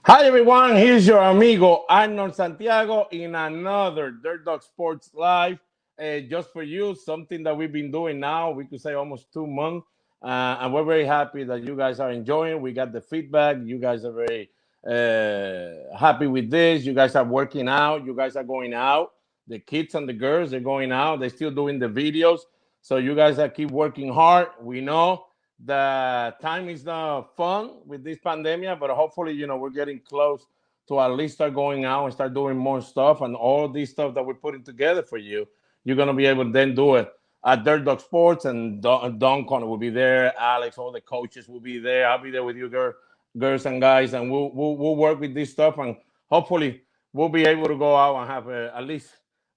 Hi everyone, here's your amigo Arnold Santiago in another Dirt Dog Sports Live. Just for you, something that we've been doing now, we could say almost 2 months. And we're very happy that you guys are enjoying. We got the feedback. You guys are very happy with this. You guys are working out. You guys are going out. The kids and the girls, they're going out. They're still doing the videos. So you guys are keep working hard. We know the time is not fun with this pandemic, but hopefully, we're getting close to at least start going out and start doing more stuff and all this stuff that we're putting together for you. You're gonna be able to then do it at Dirt Dog Sports, and Don Connor will be there. Alex, all the coaches will be there. I'll be there with you, girls and guys, and we'll work with this stuff, and hopefully we'll be able to go out and have at least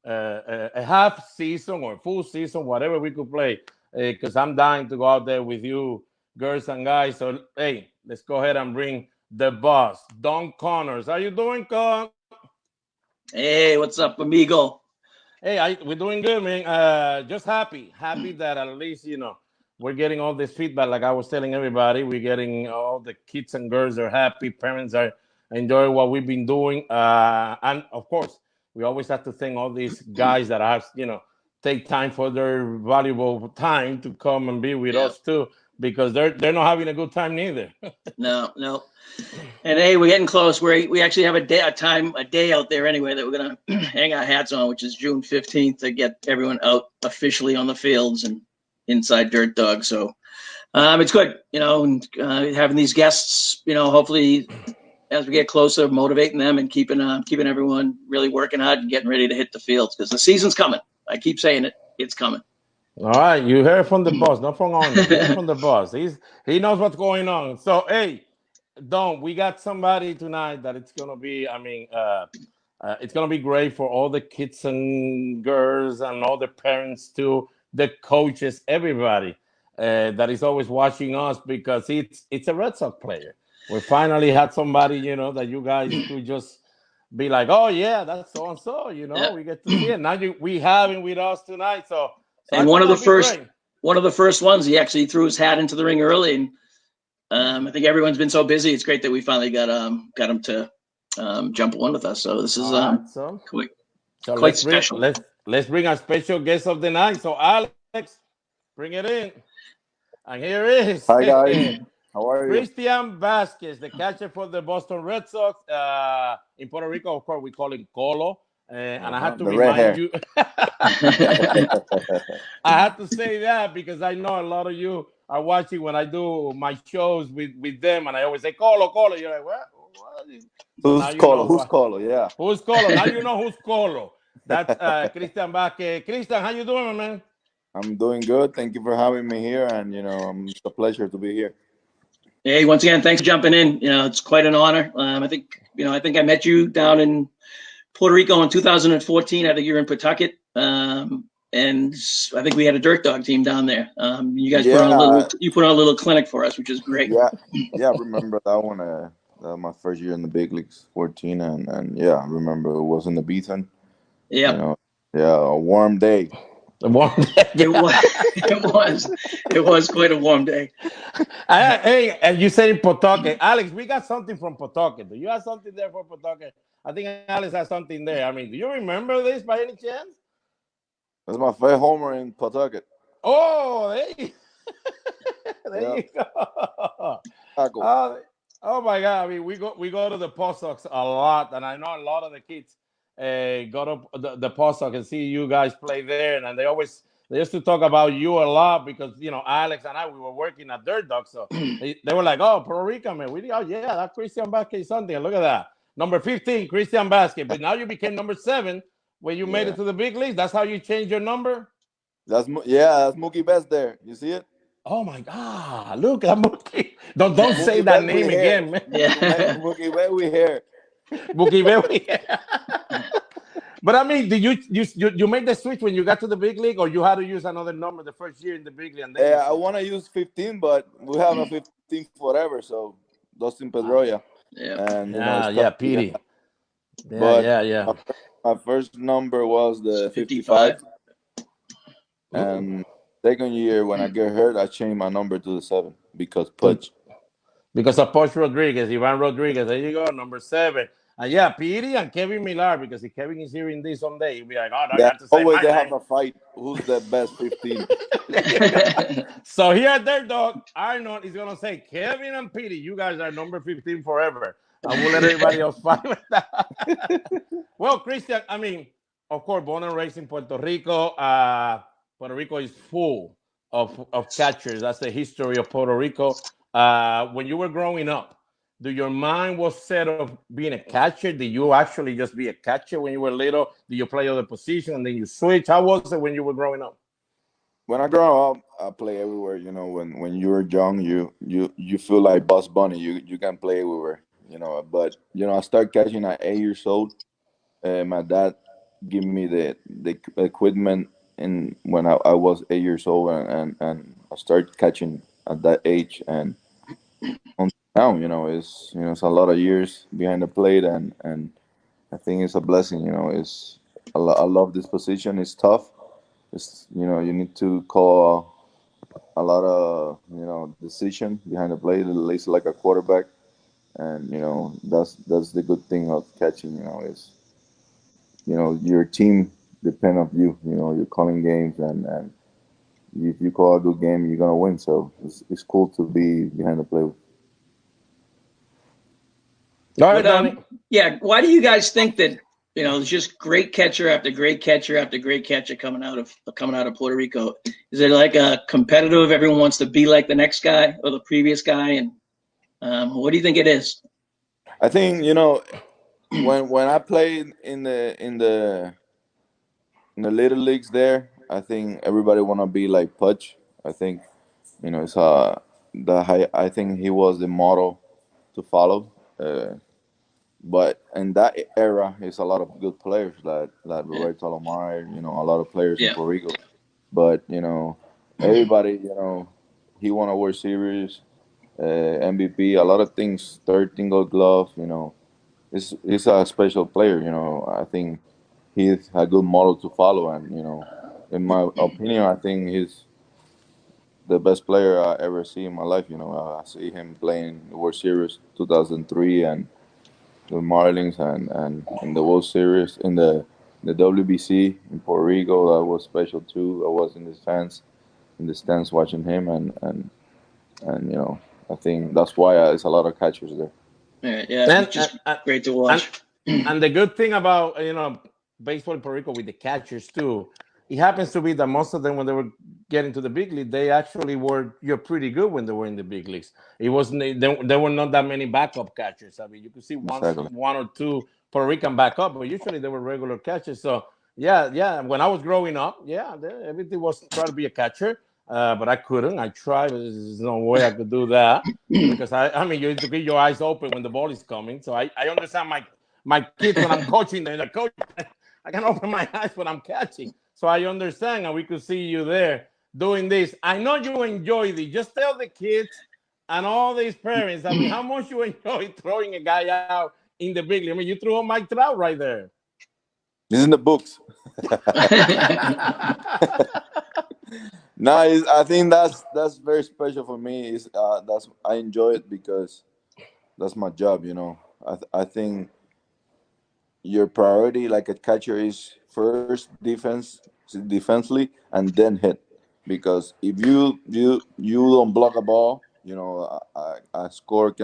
a half season or full season, whatever we could play because I'm dying to go out there with you, girls and guys. So, hey, let's go ahead and bring the boss, Don Connors. How you doing, Con? Hey, what's up, amigo? Hey, we're doing good, man. Just happy that at least we're getting all this feedback. Like I was telling everybody, we're getting all the kids and girls are happy. Parents are enjoying what we've been doing, and of course, we always have to thank all these guys that have take time for their valuable time to come and be with Yeah. us too, because they're not having a good time neither. No. And hey, we're getting close. We actually have a day out there anyway that we're gonna hang our hats on, which is June 15th to get everyone out officially on the fields and inside Dirt Dog. So it's good, and having these guests, hopefully as we get closer, motivating them and keeping everyone really working hard and getting ready to hit the fields because the season's coming. I keep saying it, it's coming. All right, you heard from the boss, not from Arnold. You heard from the boss. He knows what's going on. So hey, Don, we got somebody tonight that it's gonna be. I mean, it's gonna be great for all the kids and girls and all the parents too, the coaches, everybody that is always watching us because it's a Red Sox player. We finally had somebody, that you guys could just be like, oh yeah, that's so and so. Yeah. We get to see it now. We have him with us tonight, so I And think that'll be great. one of the first ones, he actually threw his hat into the ring early, and I think everyone's been so busy. It's great that we finally got him to jump on with us. So this is All right, so quite, so quite special. let's bring our special guest of the night. So Alex, bring it in, and here is Hi guys, how are you? Christian Vazquez, the catcher for the Boston Red Sox. In Puerto Rico, of course, we call him Colo. And I had to The red remind hair. you. I had to say that because I know a lot of you are watching when I do my shows with them, and I always say Colo, Colo. You're like, what? So now Who's you know Colo? Who's Colo? Yeah, who's Colo. Now you know who's Colo. That's Christian Vazquez. Christian, how you doing, my man? I'm doing good. Thank you for having me here, and it's a pleasure to be here. Hey, once again, thanks for jumping in. It's quite an honor. I think I met you down in Puerto Rico in 2014. I think you're in Pawtucket. And I think we had a Dirt Dog team down there. You guys put on a little clinic for us, which is great. Yeah. I remember that one. My first year in the big leagues, 14, and yeah, I remember it was in the Beaton. Yeah. A warm day. A warm day. It was quite a warm day. Hey, and you say Pawtucket. Alex, we got something from Pawtucket. Do you have something there for Pawtucket? I think Alex has something there. I mean, do you remember this by any chance? That's my first homer in Pawtucket. Oh, there you go. Oh my God! I mean, we go to the Paw Sox a lot, and I know a lot of the kids go to the Paw Sox and see you guys play there, and they used to talk about you a lot because Alex and we were working at Dirt Dog, so they were like, "Oh, Puerto Rican man, yeah, that Christian Vazquez something. Look at that, number 15, Christian Vazquez." But now you became number 7 when you made it to the big leagues. That's how you changed your number. That's Mookie Betts there. You see it? Oh my God! Look at Mookie. Don't say Mookie that name again, man. Yeah. Mookie Betts, we here. Mookie Betts. But I mean, did you made the switch when you got to the big league, or you had to use another number the first year in the big league? And then I want to use 15, but we have a 15 forever. So Dustin Pedroia. Yeah. And Petey. Yeah. My first number was the 55. And second year when I get hurt, I changed my number to the 7 because Pudge. because of Poch Rodriguez, Ivan Rodriguez. There you go, number 7. And yeah, Petey and Kevin Millar, because if Kevin is hearing this someday, he'll be like, oh, no, you Yeah, have to say always my they have name. a fight. Who's the best 15? There you go. So here at their dog, Arnold is gonna say, Kevin and Petey, you guys are number 15 forever. And we'll let everybody else fight with that. Well, Christian, I mean, of course, born and raised in Puerto Rico. Puerto Rico is full of catchers. That's the history of Puerto Rico. When you were growing up, do your mind was set of being a catcher? Did you actually just be a catcher when you were little? Did you play other position and then you switch? How was it when you were growing up? When I grow up, I play everywhere. When you're young, you feel like Boss Bunny. You can play everywhere. But I start catching at 8 years old. My dad gave me the equipment in when I was 8 years old, and I started catching at that age. And on now, it's a lot of years behind the plate, and I think it's a blessing. It's I love this position. It's tough. It's you need to call a lot of decision behind the plate, at least like a quarterback. And that's the good thing of catching. Is your team depend on you. You're calling games, and if you call a good game, you're gonna win. So it's cool to be behind the plate. Go What ahead, Donnie. yeah, why do you guys think that there's just great catcher after great catcher after great catcher coming out of Puerto Rico? Is it like a competitive? Everyone wants to be like the next guy or the previous guy, and what do you think it is? I think when I played in the little leagues there, I think everybody wanna be like Pudge. I think it's the high. I think he was the model to follow. But in that era, it's a lot of good players like Yeah, Roberto Alomar. A lot of players in yeah, Puerto Rico. But everybody, he won a World Series, MVP, a lot of things, 13 Gold Glove. He's a special player. I think he's a good model to follow, and in my opinion, I think he's the best player I ever see in my life. I see him playing the World Series 2003 and the Marlins, and in the World Series in the WBC in Puerto Rico. That was special too. I was in the stands watching him, and I think that's why there's a lot of catchers there. yeah. And, It's just and, great to and watch. And the good thing about baseball in Puerto Rico with the catchers too, it happens to be that most of them when they were getting to the big league, they actually were you're pretty good when they were in the big leagues. It wasn't there were not that many backup catchers. I mean, you could see Exactly. one or two Puerto Rican backup, but usually they were regular catchers. So yeah, yeah. When I was growing up, yeah, everything was try to be a catcher, but I couldn't. I tried, but there's no way I could do that because I mean you need to keep your eyes open when the ball is coming. So I understand my kids when I'm coaching them. Like, coach, I can open my eyes when I'm catching. So I understand, and we could see you there doing this. I know you enjoy this. Just tell the kids and all these parents, I mean, how much you enjoy throwing a guy out in the big league. I mean, you threw a Mike Trout right there. This is in the books. No, I think that's very special for me. That's I enjoy it because that's my job. I think your priority, like a catcher, is first defensively, and then hit. Because if you don't block a ball, a score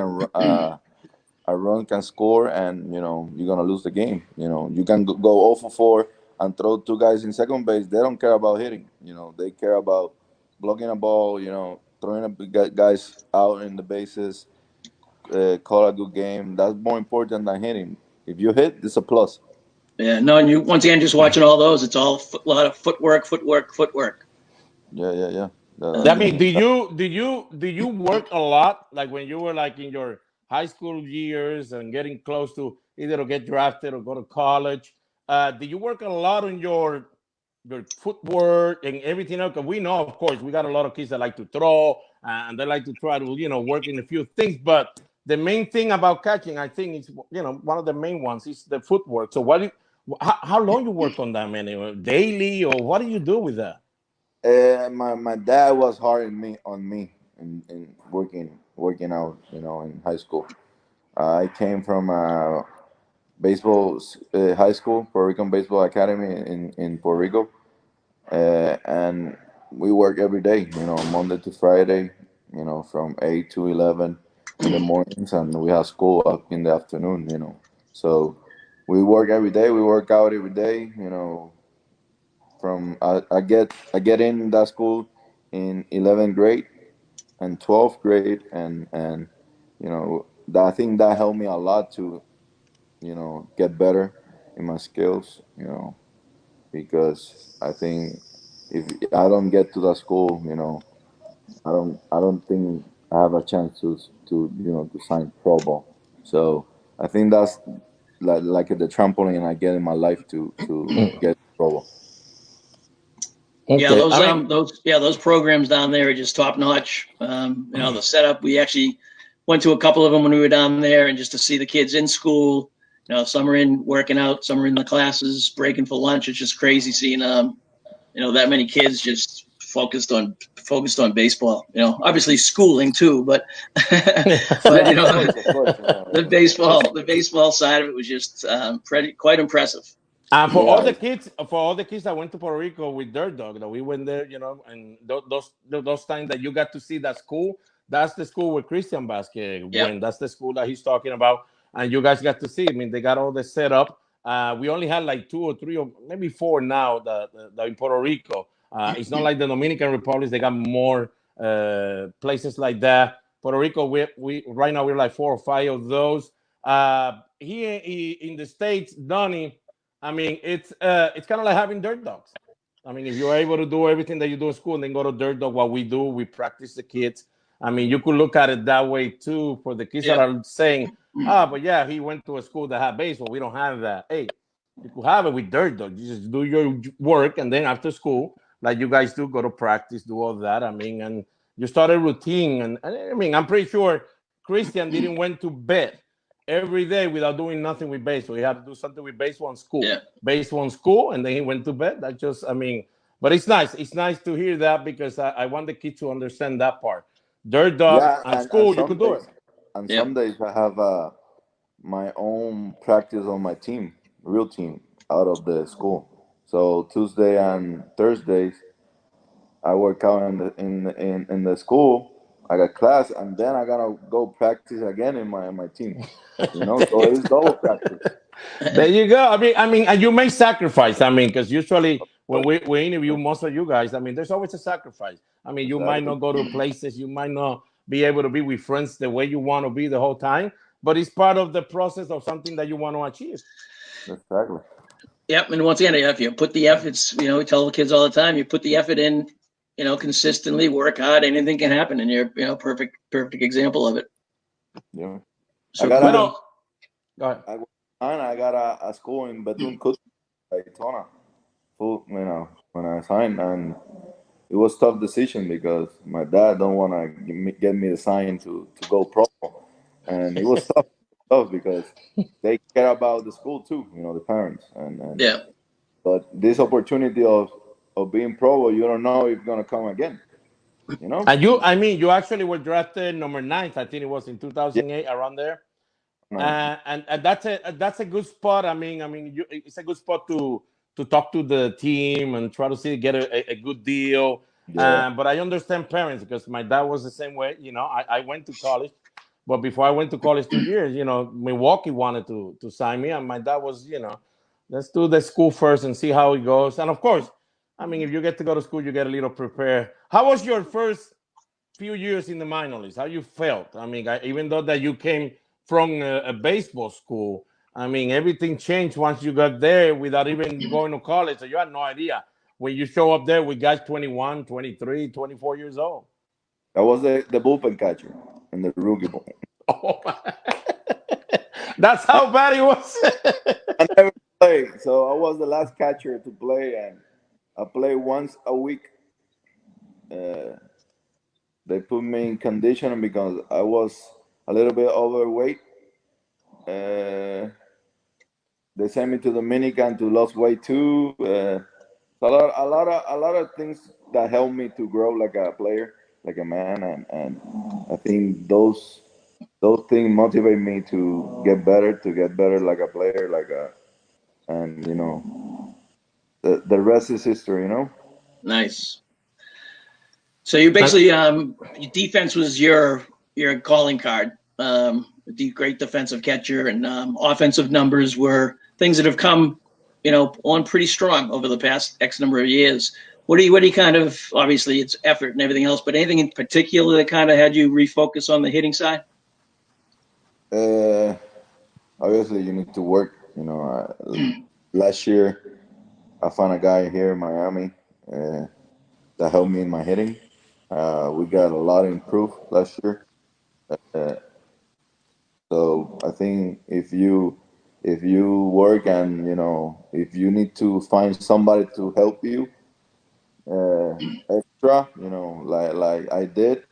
a run can score, and you're gonna lose the game. You can go 0 for 4 and throw two guys in second base. They don't care about hitting. They care about blocking a ball. Throwing guys out in the bases. Call a good game. That's more important than hitting. If you hit, it's a plus. Yeah, no, and you once again just watching all those, it's all a lot of footwork, footwork, footwork. Yeah, yeah, yeah. I Um, mean, do you work a lot like when you were like in your high school years and getting close to either to get drafted or go to college? Do you work a lot on your footwork and everything else? Because we know, of course, we got a lot of kids that like to throw and they like to try to work in a few things. But the main thing about catching, I think, is one of the main ones is the footwork. So how long you work on that, man? Daily, or what do you do with that? My dad was hard on me in working working out, in high school. I came from baseball high school, Puerto Rican Baseball Academy in Puerto Rico, and we work every day, Monday to Friday, from 8 to 11 in the mornings, and we have school up in the afternoon. So we work every day. We work out every day. From I get in that school in 11th grade and 12th grade, and I think that helped me a lot to get better in my skills. Because I think if I don't get to that school, I don't think I have a chance to sign pro ball. So I think that's like the trampoline I get in my life to get pro ball. Yeah, Okay, I mean, those programs down there are just top notch. The setup. We actually went to a couple of them when we were down there, and just to see the kids in school. Some are in working out, some are in the classes, breaking for lunch. It's just crazy seeing that many kids just focused on baseball. Obviously schooling too, but but Yeah, of course. the baseball side of it was just quite impressive. and Yeah, for all the kids that went to Puerto Rico with Dirt Dog, that we went there, and those times that you got to see that school, that's the school where Christian Vazquez Yep. went. That's the school that he's talking about, and you guys got to see. I mean, they got all the setup. We only had like two or three or maybe four now that in Puerto Rico. It's not like the Dominican Republic; they got more places like that. Puerto Rico, we right now we're like four or five of those. Here in the States, Donnie. I mean, it's kind of like having dirt dogs. I mean, if you're able to do everything that you do in school and then go to dirt dog, what we do, we practice the kids. I mean, you could look at it that way too. For the kids that Yep. are saying, but yeah, he went to a school that had baseball. We don't have that. Hey, you could have it with dirt dog. You just do your work, and then after school, like you guys do, go to practice, do all that. I mean, and you start a routine, and I mean, I'm pretty sure Christian didn't went to bed every day without doing nothing with baseball. He had to do something with baseball and school. Yeah. Baseball and school, and then he went to bed. That just, I mean, but it's nice. It's nice to hear that because I want the kids to understand that part. Dirt dog yeah, and and school, you some could do days, it. Yep. I have my own practice on my team, real team, out of the school. So Tuesday and Thursdays, I work out in the school. I got class, and then I gotta go practice again in my team. So it's double practice. There you go. I mean, and you may sacrifice. I mean, because usually when But we interview most of you guys, I mean, there's always a sacrifice. I mean, you might exactly, not go to places, you might not be able to be with friends the way you want to be the whole time, but it's part of the process of something that you want to achieve. exactly. Yep. And once again, if you put the efforts, we tell the kids all the time, you put the effort in, consistently, work hard, anything can happen, and you're, perfect example of it. Yeah, I So got But a cool. no, go ahead. I got a school in Bethune Cookman, Daytona. Full, when I signed, and it was tough decision because my dad don't want to get me the sign to go pro, and it was tough because they care about the school too, the parents, and Yeah. but this opportunity of being pro, you don't know if it's gonna come again, you know. And you, I mean, you actually were drafted number ninth. I think it was in Yeah, 2008, around there. no, And that's a good spot. It's a good spot to talk to the team and try to see get a good deal. yeah, But I understand parents because my dad was the same way. I went to college, but before I went to college 2 years, Milwaukee wanted to sign me, and my dad was, let's do the school first and see how it goes. And of course, I mean, if you get to go to school, you get a little prepared. How was your first few years in the minor leagues? How you felt? I mean, even though that you came from a baseball school, I mean, everything changed once you got there without even going to college. So you had no idea when you show up there with guys 21, 23, 24 years old. I was the bullpen catcher and the rookie ball. Oh, that's how bad it was. I never played, so I was the last catcher to play, and I play once a week. Uh, they put me in conditioning because I was a little bit overweight. Uh, they sent me to Dominican to lose weight too. A lot of things that helped me to grow like a player. like a man, and I think those things motivate me to get better like a player, and the rest is history. Nice. So you basically, your defense was your calling card. Great defensive catcher, and offensive numbers were things that have come, on pretty strong over the past X number of years. What do you kind of, obviously it's effort and everything else, but anything in particular that kind of had you refocus on the hitting side? Obviously, you need to work. Last year I found a guy here in Miami that helped me in my hitting. We got a lot improved last year. Uh, so I think if you work, and if you need to find somebody to help you extra, like I did,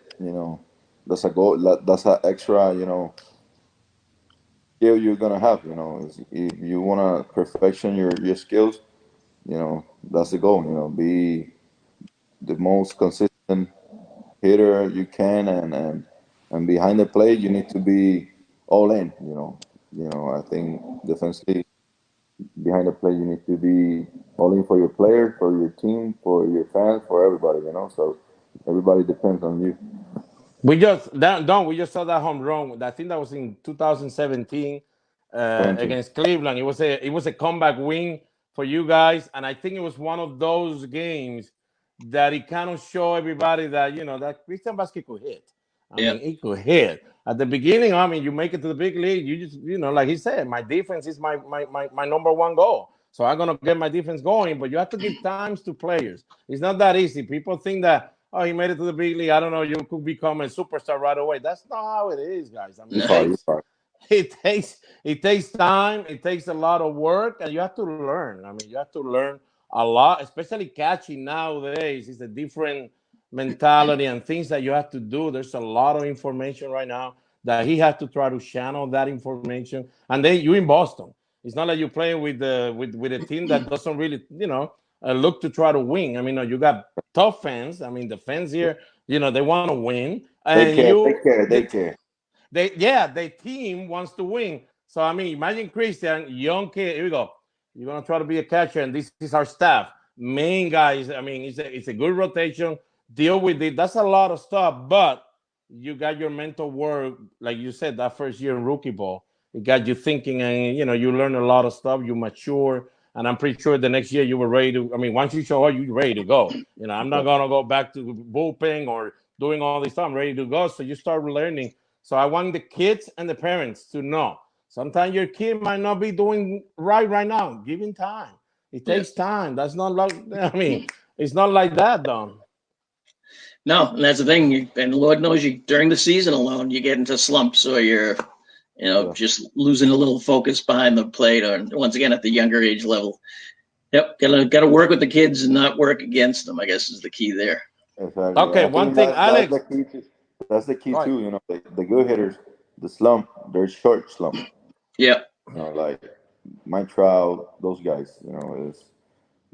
that's a goal. That's an extra, skill you're gonna have. If you wanna perfection your skills, that's the goal. Be the most consistent hitter you can, and behind the plate you need to be all in. I think defensively behind the plate you need to be all in for your players, for your team, for your fans, for everybody. So everybody depends on you. We just saw that home run. I think that was in 2017 17. against Cleveland. It was a comeback win for you guys, and I think it was one of those games that it kind of show everybody that that Christian Vazquez could hit. I Yeah. mean, he could hit. At the beginning, I mean, you make it to the big league, you just like he said, my defense is my number one goal. So I'm gonna get my defense going, but you have to give times to players. It's not that easy. People think that he made it to the big league. I don't know, you could become a superstar right away. That's not how it is, guys. I mean, You're it fine. You're takes fine. it takes time. It takes a lot of work, and you have to learn. I mean, you have to learn a lot, especially catching nowadays. It's a different mentality and things that you have to do. There's a lot of information right now that he has to try to channel that information. And then you in Boston. It's not like you're playing with a team that doesn't really look to try to win. I mean, no, you got tough fans. I mean, the fans here, they want to win, They and care. They you care. They care. their team wants to win. So I mean, imagine Christian, young kid. Here we go. You're gonna try to be a catcher, and this is our staff, main guys. I mean, it's a good rotation. Deal with it. That's a lot of stuff, but you got your mental work, like you said, that first year in rookie ball. It got you thinking, and you learn a lot of stuff. You mature, and I'm pretty sure the next year you were ready to. I mean, once you show up, you're ready to go. I'm not gonna go back to bullpen or doing all this stuff. I'm ready to go. So you start learning. So I want the kids and the parents to know. Sometimes your kid might not be doing right now. Give him time. It Yeah. takes time. That's not like I mean, it's not like that, Don. No, and that's the thing. And Lord knows you during the season alone, you get into slumps or you're, Yeah. just losing a little focus behind the plate, or once again at the younger age level. Yep, gotta work with the kids and not work against them, I guess is the key there. Exactly. Okay, I one think thing, that's the Alex. key too. That's the key Go ahead. too. The good hitters, the slump, they're short slump. Yeah. Like my Trout, those guys. Is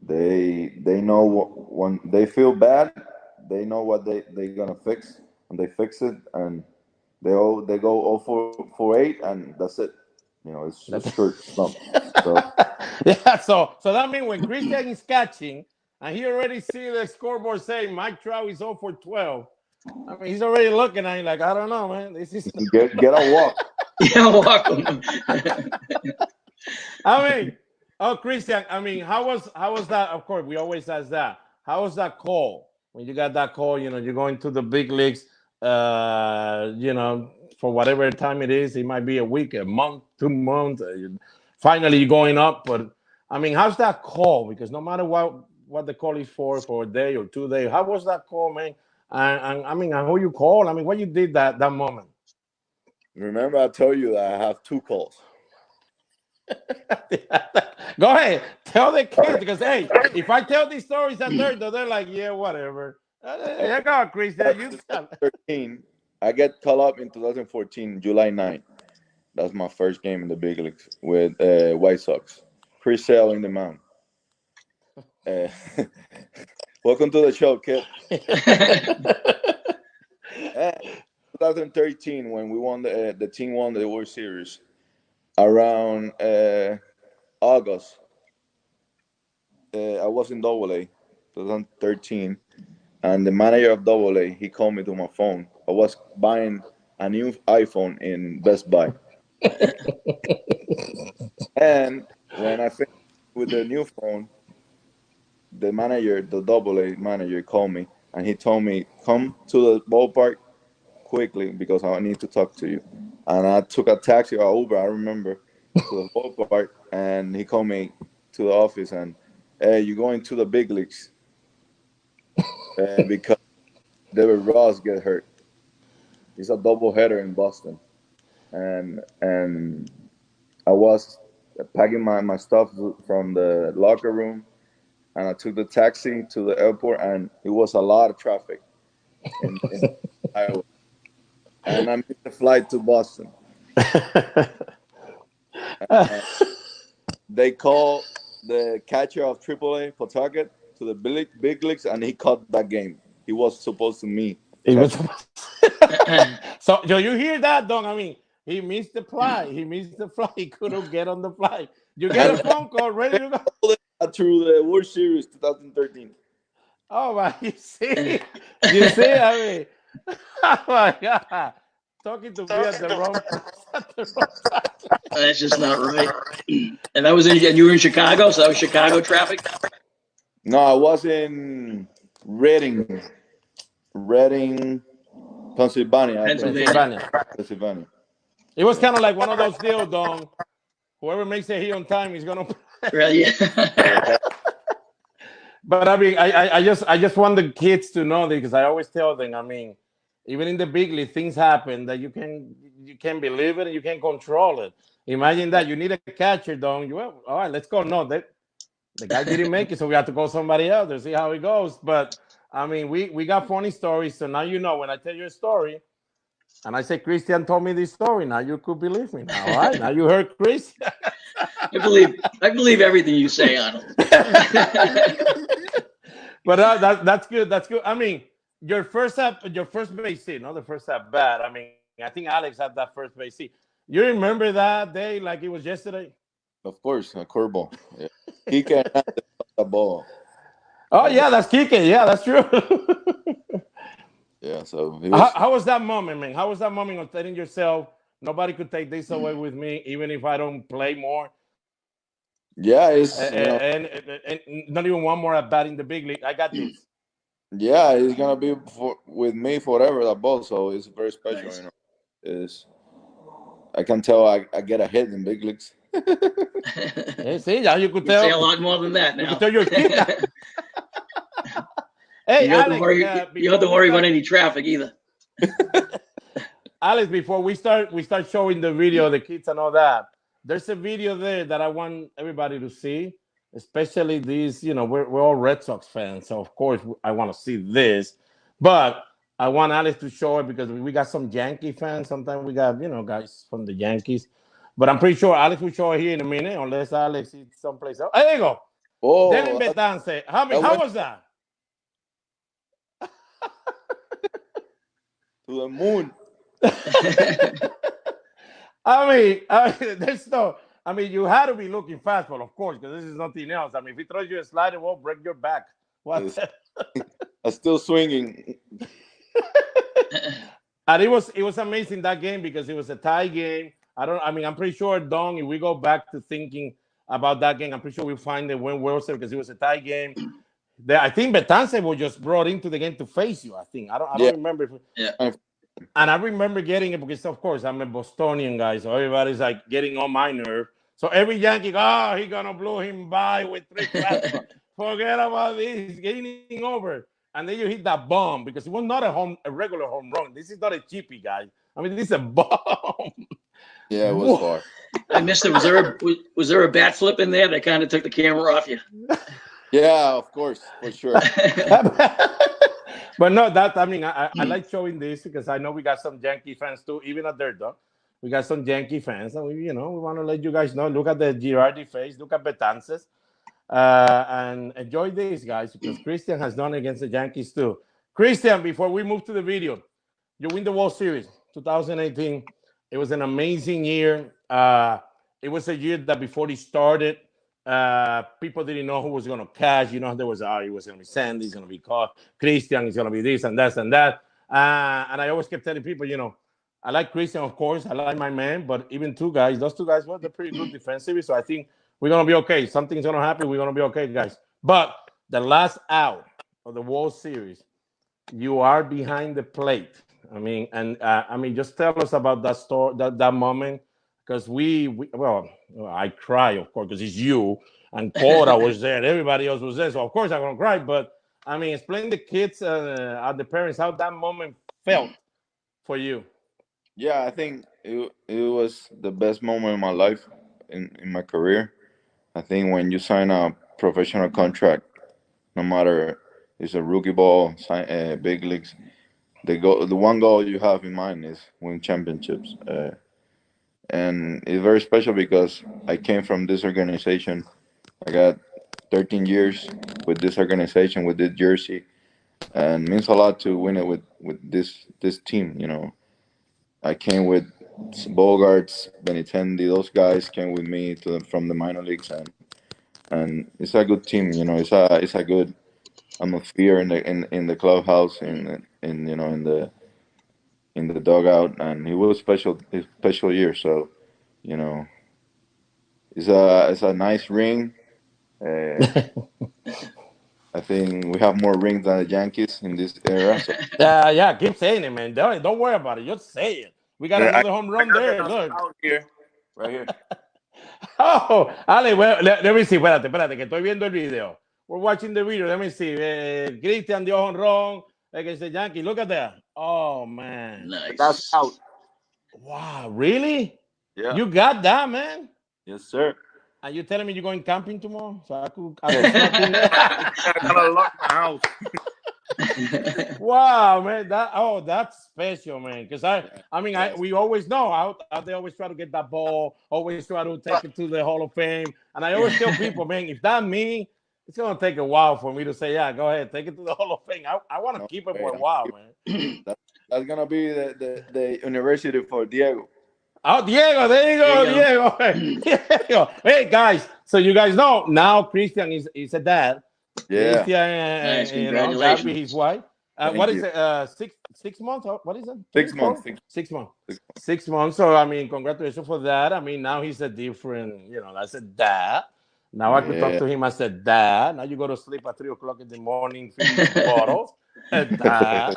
they know when they feel bad, they know what they gonna fix, and they fix it, and they go 0 for 8, and that's it. It's a short slump. So Yeah, so that means when Christian is catching and he already see the scoreboard saying Mike Trout is 0 for 12. I mean, he's already looking at you like, I don't know, man. This is get a walk. Yeah, walk them. I mean, oh, Christian, I mean, how was that? Of course, we always ask that. How was that call when you got that call? You're going to the big leagues. For whatever time it is, it might be a week, a month, 2 months. Finally, you're going up. But I mean, how's that call? Because no matter what the call is for a day or 2 days, how was that call, man? And I mean, and who you call? I mean, what you did that moment? Remember, I told you that I have two calls. Go ahead, tell the kids because hey, if I tell these stories at they're like, yeah, whatever. Yeah, go on, Christian. You tell. 13. I get called up in 2014, July 9th. That's my first game in the big leagues with White Sox. Chris Sale in the mound. Uh, welcome to the show, kid. 2013 when we won the team won the World Series around August. I was in Double A, 2013, and the manager of Double A he called me to my phone. I was buying a new iPhone in Best Buy, and when I finished with the new phone, the manager, the Double A manager, called me and he told me, "Come to the ballpark quickly because I need to talk to you." And I took a taxi or Uber, I remember, to the ballpark, and he called me to the office and, "Hey, you're going to the big leagues because David Ross get hurt. It's a double header in Boston." And I was packing my stuff from the locker room, and I took the taxi to the airport, and it was a lot of traffic in Iowa. And I missed the flight to Boston. And they called the catcher of AAA, Pawtucket, to the big leagues, and he caught that game. He was supposed to me. It was so you hear that, Don? I mean, he missed the flight. He missed the flight. He couldn't get on the flight. You get a phone call ready to go. Through the World Series 2013. Oh my! You see. I mean, oh my God, talking to me at the wrong at the wrong time. That's just not right. And that was and you were in Chicago, so that was Chicago traffic. No, I was in Reading, Pennsylvania. Pennsylvania. It was kind of like one of those deals, Don. Whoever makes it here on time is gonna. Right? Yeah. But I mean, I just want the kids to know that because I always tell them. I mean, even in the big league, things happen that you can't believe it and you can't control it. Imagine that you need a catcher, Don. Well, all right, let's go. No, the guy didn't make it, so we have to call somebody else to see how it goes. But I mean, we got funny stories, so now you know when I tell you a story, and I say Christian told me this story. Now you could believe me. Now, all right, now you heard Christian. I believe everything you say, Arnold. But that's good. That's good. I mean, your first base hit, not the first at bat. I mean, I think Alex had that first base hit. You remember that day like it was yesterday? Of course, a curveball. Yeah. He can the ball. Oh yeah, that's kicking. Yeah, that's true. Yeah. So how was that moment, man? How was that moment of telling yourself nobody could take this away with me, even if I don't play more? Yeah, and not even one more at bat in the big league. I got this. Yeah, it's gonna be with me forever. That ball, so it's very special. Nice. Is I can tell I get a hit in big leagues. Yeah, see, now you could tell say a lot more than that. Now. You could tell your kid. Hey, you don't Alex, have to worry about any traffic either. Alex, before we start showing the video, the kids and all that. There's a video there that I want everybody to see, especially these. You know, we're all Red Sox fans, so of course I want to see this. But I want Alex to show it because we got some Yankee fans. Sometimes we got guys from the Yankees. But I'm pretty sure Alex will show it here in a minute, unless Alex is someplace else. There you go. Oh, Devin Betance. How was that? To the moon. I mean, there's no. I mean, you had to be looking fastball, of course, because this is nothing else. I mean, if he throws you a slider, it won't break your back. What? I'm still swinging. And it was amazing that game because it was a tie game. I'm pretty sure, Don, if we go back to thinking about that game, I'm pretty sure we'll find the win World Series because it was a tie game. I think Betance was just brought into the game to face you. I think I don't remember. And I remember getting it because, of course, I'm a Bostonian guy, so everybody's like getting on my nerve. So every Yankee, he's gonna blow him by with 3 fastballs. Forget about this, getting over. And then you hit that bomb because it was not a regular home run. This is not a cheapie, guys. I mean, this is a bomb. Yeah, it was far. I missed it. Was there a bat flip in there that kind of took the camera off you? Yeah, of course, for sure. But no, I like showing this because I know we got some Yankee fans too, even at Dirt Dog. We got some Yankee fans, and we want to let you guys know. Look at the Girardi face. Look at Betances. And enjoy this, guys, because Christian has done against the Yankees too. Christian, before we move to the video, you win the World Series 2018. It was an amazing year. It was a year that before it started, people didn't know who was going to catch. You know, there was it was going to be Sandy, it's going to be Christian, it's going to be this and that and that. And I always kept telling people, you know, I like Christian, of course. I like my man, but even those two guys, well, they're pretty good defensively. So I think we're going to be okay. Something's going to happen. We're going to be okay, guys. But the last out of the World Series, you are behind the plate. I mean, just tell us about that story, that moment, because well, I cry, of course, because it's you and Cora was there, and everybody else was there, so of course I'm gonna cry. But I mean, explain the kids and the parents how that moment felt for you. Yeah, I think it was the best moment in my life, in my career. I think when you sign a professional contract, no matter it's a rookie ball, big leagues, the one goal you have in mind is win championships. And it's very special because I came from this organization. I got 13 years with this organization, with this jersey, and it means a lot to win it with this team. You know, I came with Bogarts, Benintendi, those guys came with me from the minor leagues, and it's a good team. You know, it's a good atmosphere in the clubhouse, in you know in the dugout, and it was a special year. So you know, it's a nice ring. Uh, I think we have more rings than the Yankees in this era. So Yeah, keep saying it, man. Don't worry about it. Just say it. We got I, another home I run got there. another Look. out here, right here. Oh, Ale, well, let me see. Espérate, que estoy viendo el video. We're watching the video. Let me see. Christian dio honrón against the Yankees. Look at that. Oh, man. That's Nice. out. Wow, really? Yeah. You got that, man? Yes, sir. And you telling me you're going camping tomorrow? So I could snuck in there. I gotta lock my house. Wow, man. That's special, man. Because we always know out they always try to get that ball, always try to take it to the Hall of Fame. And I always tell people, man, if that me, it's gonna take a while for me to say, yeah, go ahead, take it to the Hall of Fame. I want to No keep it way. for a while, man. That's gonna be the university for Diego. Oh, Diego, there you go, Diego. Diego. Hey, guys, so you guys know now Christian is a dad. Yeah. Christian, Nice, you know, Gabby, congratulations. his wife. What Thank is you. it? 6 months? What is it? 6 months. 6 months. 6 months. 6 months. So I mean, congratulations for that. I mean, now he's a different. You know, that's a dad. Now I could talk Yeah. to him as a dad. Now you go to sleep at 3 o'clock in the morning, feeding the bottles. A dad.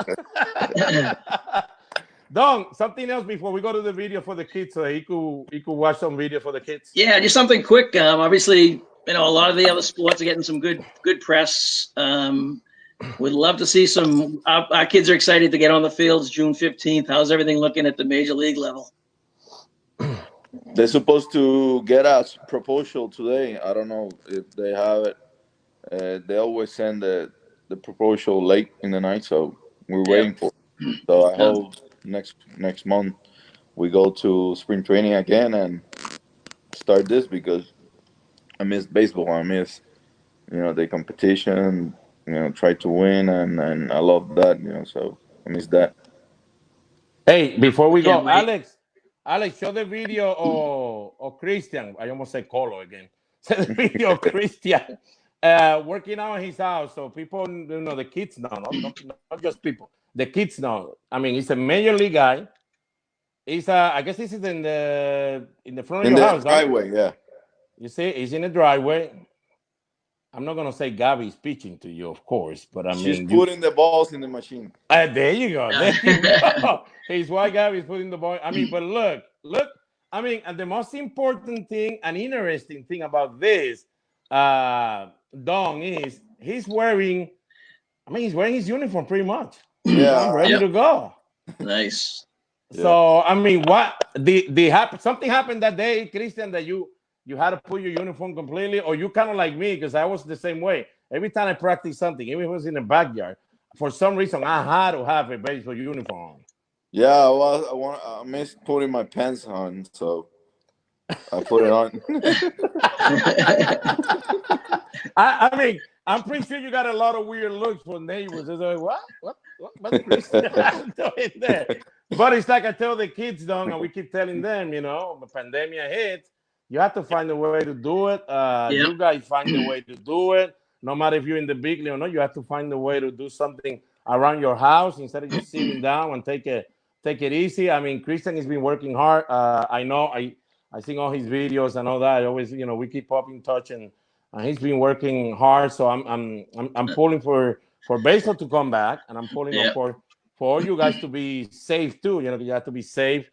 Don, something else before we go to the video for the kids, so he could watch some video for the kids. Yeah, just something quick. Obviously, you know, a lot of the other sports are getting some good press. Would love to see some. Our kids are excited to get on the fields June 15th. How's everything looking at the major league level? They're supposed to get us proposal today. I don't know if they have it. They always send the proposal late in the night, so we're waiting for it. So I hope next month we go to spring training again and start this because I miss baseball. I miss the competition. Try to win and I love that. So I miss that. Hey, before We we can't go, wait. Alex, show the video of Christian. I almost said Colo again. Show the video of Christian working out in his house, so people, the kids know, not just people, the kids know. I mean, he's a major league guy. I guess this is in the front of In your the house, huh? driveway, yeah. You see, he's in the driveway. I'm not gonna say Gabby's pitching to you, of course, but I She's mean, putting the balls in the machine. there you go. There you go. His white Gabby's putting the ball. I mean, but look. I mean, and the most important thing and interesting thing about this, Don, is he's wearing. I mean, he's wearing his uniform pretty much. Yeah. I'm ready to go. Nice. So I mean, what the happen? Something happened that day, Christian, that you had to put your uniform completely, or you kind of like me because I was the same way. Every time I practice something, even if it was in the backyard, for some reason I had to have a baseball uniform. Yeah, well, I missed putting my pants on, so I put it on. I mean, I'm pretty sure you got a lot of weird looks from neighbors. They're like, what? But Christian doing that. But it's like I tell the kids, don't, and we keep telling them, the pandemic hits. You have to find a way to do it. Yeah. You guys find a way to do it. No matter if you're in the big league or not, you have to find a way to do something around your house instead of just sitting down and take it easy. I mean, Christian has been working hard. I know I seen all his videos and all that. I always, we keep up in touch, and he's been working hard. So I'm pulling for baseball to come back, and I'm pulling, of Yeah. course, for you guys to be safe too. You have to be safe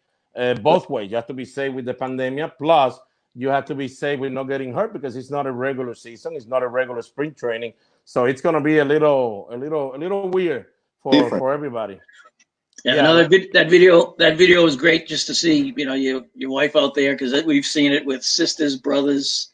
both ways. You have to be safe with the pandemic, plus you have to be safe with not getting hurt because it's not a regular season. It's not a regular spring training, so it's gonna be a little weird for Different. for everybody. Yeah, Yeah, another that video was great just to see, your wife out there, because we've seen it with sisters, brothers,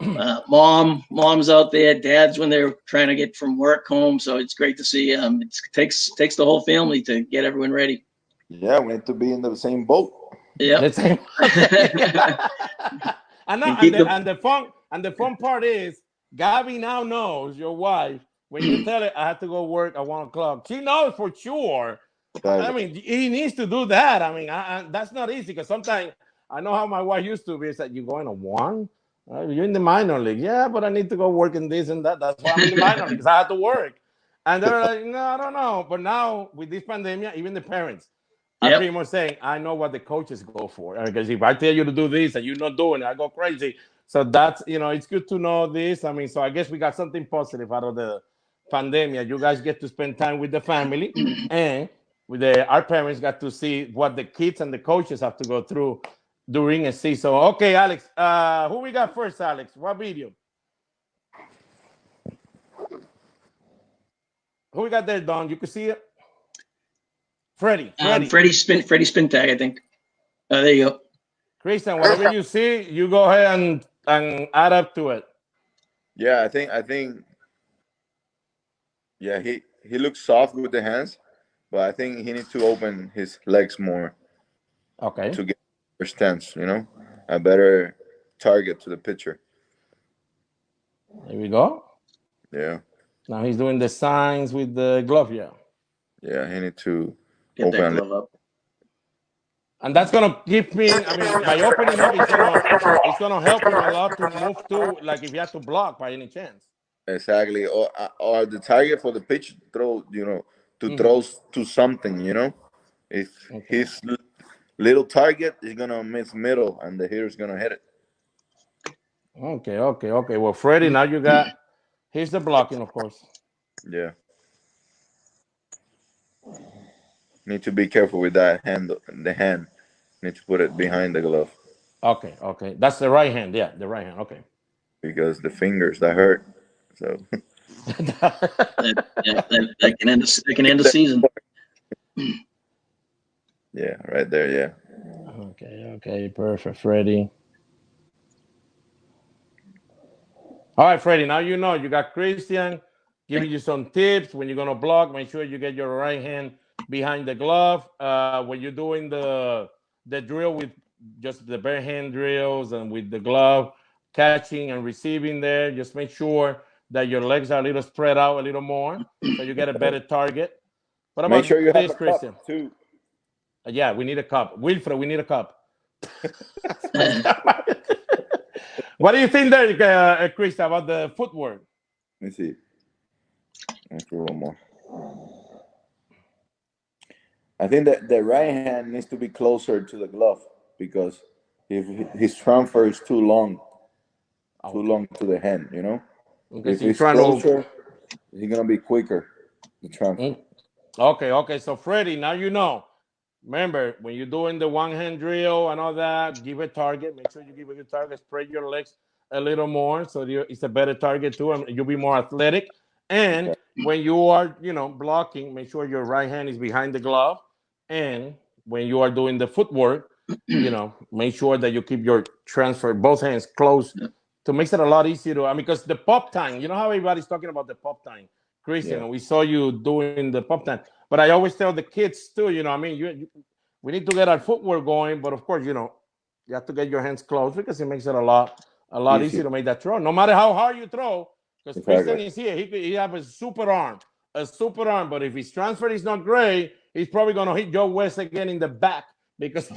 moms out there, dads when they're trying to get from work home. So it's great to see. It takes the whole family to get everyone ready. Yeah, we need to be in the same boat. Yeah. the same. and, And no, and keep the them. and the fun part is Gabby now knows, your wife, when you tell her I have to go work at 1 o'clock. She knows for sure. I Exactly. mean, he needs to do that. I mean, that's not easy because sometimes I know how my wife used to be. It's like, you going to one? You're in the minor league. Yeah, but I need to go work in this and that. That's why I'm in the minor league, because I have to work. And they're like, no, I don't know. But now with this pandemic, even the parents are Yep. pretty much saying, I know what the coaches go for. Because if I tell you to do this and you're not doing it, I go crazy. So that's, it's good to know this. I mean, so I guess we got something positive out of the pandemic. You guys get to spend time with the family, and our parents got to see what the kids and the coaches have to go through during a season. Okay, Alex, who we got first, Alex? What video? Who we got there, Don? You can see it? Freddie. Freddie spin tag, I think. There you go. Christian, whatever you see, you go ahead and add up to it. Yeah, I think yeah, he looks soft with the hands, but I think he needs to open his legs more Okay. to get a stance, a better target to the pitcher. There we go. Yeah. Now he's doing the signs with the glove, yeah. Yeah, he need to Get that open. glove up. And that's gonna give me, I mean, by opening up, it's gonna help him a lot to move to, like, if he has to block by any chance. Exactly, or the target for the pitch throw, to throw to something, if Okay. his little target is gonna miss middle and the hitter's gonna hit it. Okay. Well, Freddie, now here's the blocking, of course. Yeah, need to be careful with that hand. The hand need to put it behind the glove Okay. That's the right hand. Yeah, the right hand. Okay. because the fingers that hurt. So That can end the season. yeah, right there. Yeah. Okay. Perfect, Freddie. All right, Freddie. Now you got Christian giving you some tips when you're gonna block. Make sure you get your right hand behind the glove. When you're doing the drill with just the bare hand drills and with the glove, catching and receiving there, just make sure that your legs are a little spread out a little more, so you get a better target. What Make about sure you have this, a Christian? cup too. Yeah, we need a cup. Wilfred, we need a cup. What do you think there, Chris, about the footwork? Let me see. Let's do one more. I think that the right hand needs to be closer to the glove because if his transfer is too long to the hand, Okay, If so you're it's trying to. closer, he's gonna be quicker. The transfer. Okay. So Freddie, now you know. Remember, when you're doing the one hand drill and all that, give a target. Make sure you give a good target. Spread your legs a little more so it's a better target too, and you'll be more athletic. And Okay. when you are, blocking, make sure your right hand is behind the glove. And when you are doing the footwork, make sure that you keep your transfer both hands close to makes it a lot easier to. I mean, because the pop time, how everybody's talking about the pop time, Christian, Yeah. and we saw you doing the pop time. But I always tell the kids too, I mean, we need to get our footwork going, but of course, you have to get your hands close because it makes it a lot Easy. easier to make that throw, no matter how hard you throw. Because Christian Exactly. is here, he have a super arm. a super arm, but if his transfer is not great, he's probably gonna hit Joe West again in the back because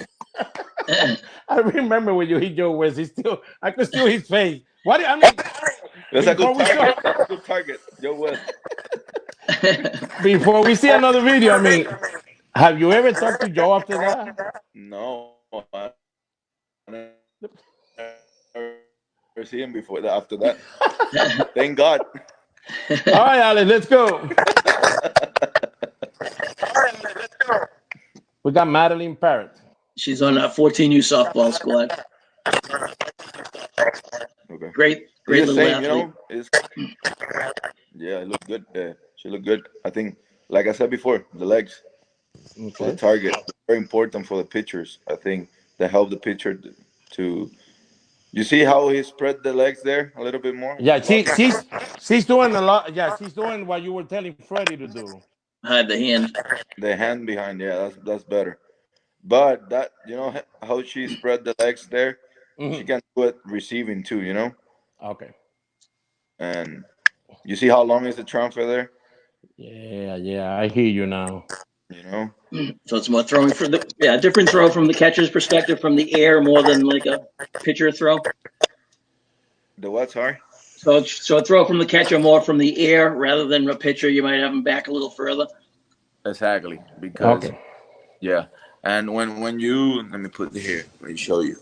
I remember when you hit Joe West, I could still his face. What I mean, That's a good before we target. start, That's a good target. Joe West. before we see another video, I mean, have you ever talked to Joe after that? No, I never see him before that. After that, thank God. All right, Alex, let's go. We got Madeline Parrott. She's on a 14U softball squad. Okay. Great It's the little same, athlete. you know. Yeah, it looked good. She looked good. I think, like I said before, the legs for the Okay. target very important for the pitchers. I think they help the pitcher to. You see how he spread the legs there a little bit more. Yeah, she's doing a lot. Yeah, she's doing what you were telling Freddie to do. Hide the hand. The hand behind, yeah, that's better. But that how she spread the legs there, she Mhm. can do it receiving too. Okay. And you see how long is the transfer there? Yeah, I hear you now. You know. So it's more throwing from different throw from the catcher's perspective from the air more than like a pitcher throw. The what? Sorry. So a throw from the catcher more from the air rather than a pitcher. You might have him back a little further. Exactly, because Okay. yeah, and when you let me put it here. Let me show you.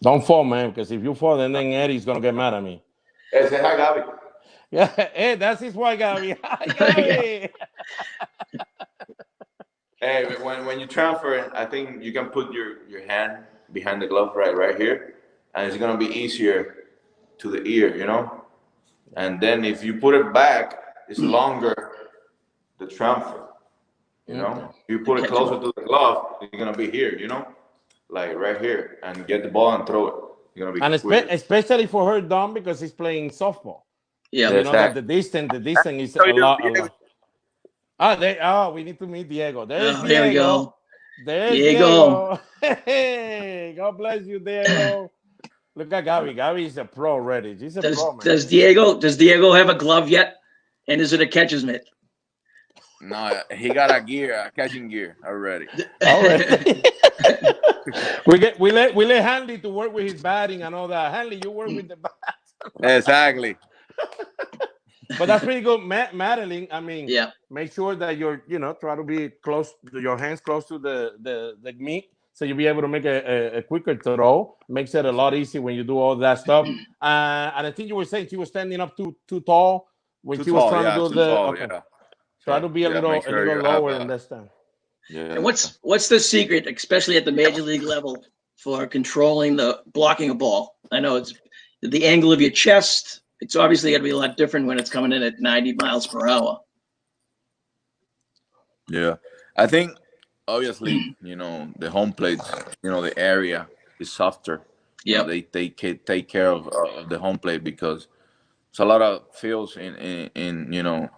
Don't fall, man, because if you fall, then Eddie's gonna get mad at me. Hey, say hi, Gabi. Yeah, hey, that's his wife, Gabby. Hi, Gabby. Hey, when you transfer, I think you can put your hand behind the glove right here, and it's gonna be easier to the ear. And then if you put it back, it's longer the transfer. Okay. If you put it closer to the glove, it's gonna be here. Like right here, and get the ball and throw it. You're gonna be And quicker. especially for her, Dom, because he's playing softball. Yeah. You know that Exactly. the distance is So a you, lot, a lot. We need to meet Diego. There's Oh, here we Diego. go. There's Diego. Hey, God bless you, Diego. Look at Gabby. Gabby is a pro already. She's a pro, man. Does Diego have a glove yet? And is it a catcher's mitt? No, he got a catching gear already. Already. we let Hanley to work with his batting and all that. Hanley, you work with the bat. Exactly. But that's pretty good, Madeline. I mean, Yeah. make sure that you're, try to be close, your hands close to the meat, so you'll be able to make a quicker throw. Makes it a lot easier when you do all that stuff. And I think you were saying she was standing up too tall when Too she was tall, trying to yeah, do too tall, okay. yeah. Try So, to be a yeah, make sure little you lower have in that stand. yeah. And what's the secret, especially at the major league level, for controlling the blocking a ball? I know it's the angle of your chest. It's obviously got to be a lot different when it's coming in at 90 miles per hour. Yeah, I think obviously the home plates, the area is softer. Yeah. They take care of the home plate because it's a lot of fields in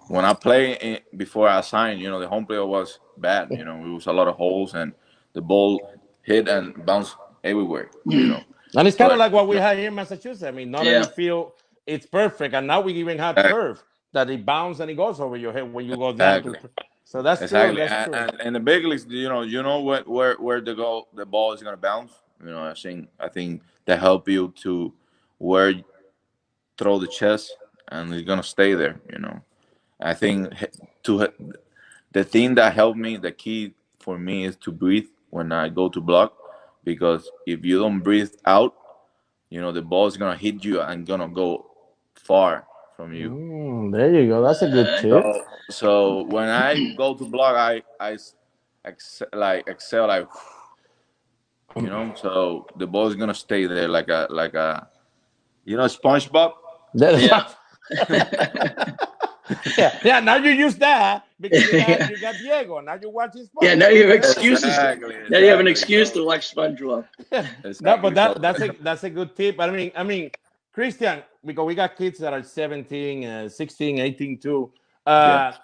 when I play before I signed. The home plate was bad. It was a lot of holes and the ball hit and bounced everywhere. And it's kind of But like what we have here in Massachusetts. I mean, not every field it's perfect, and now we even have turf that it bounces and it goes over your head when you go down to. exactly. So that's true. Exactly, That's true. and the big leagues, where the ball is gonna bounce. I think they help you to where throw the chest, and it's gonna stay there. I think the thing that helped me, the key for me, is to breathe when I go to block, because if you don't breathe out, the ball is gonna hit you and gonna go far from you. There you go. That's a good tip. So when I go to block, I exhale so the ball is gonna stay there like a SpongeBob. Yeah. Yeah. Now you use that because you got Diego. Now you're watching SpongeBob. Yeah. Now you have excuses. Exactly. Now you have an excuse to watch SpongeBob. No, but that's a good tip. I mean, Christian, because we got kids that are 17, 16, 18 too. Yeah.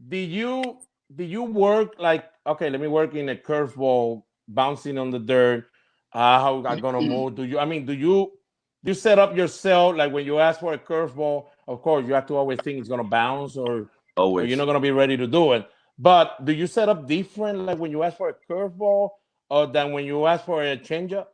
Do you work like, okay, let me work in a curveball, bouncing on the dirt? How I'm gonna move? Do you set up yourself like when you ask for a curveball? of course, you have to always think it's gonna bounce or you're Always. not gonna be ready to do it. But do you set up different, like when you ask for a curveball, or than when you ask for a changeup?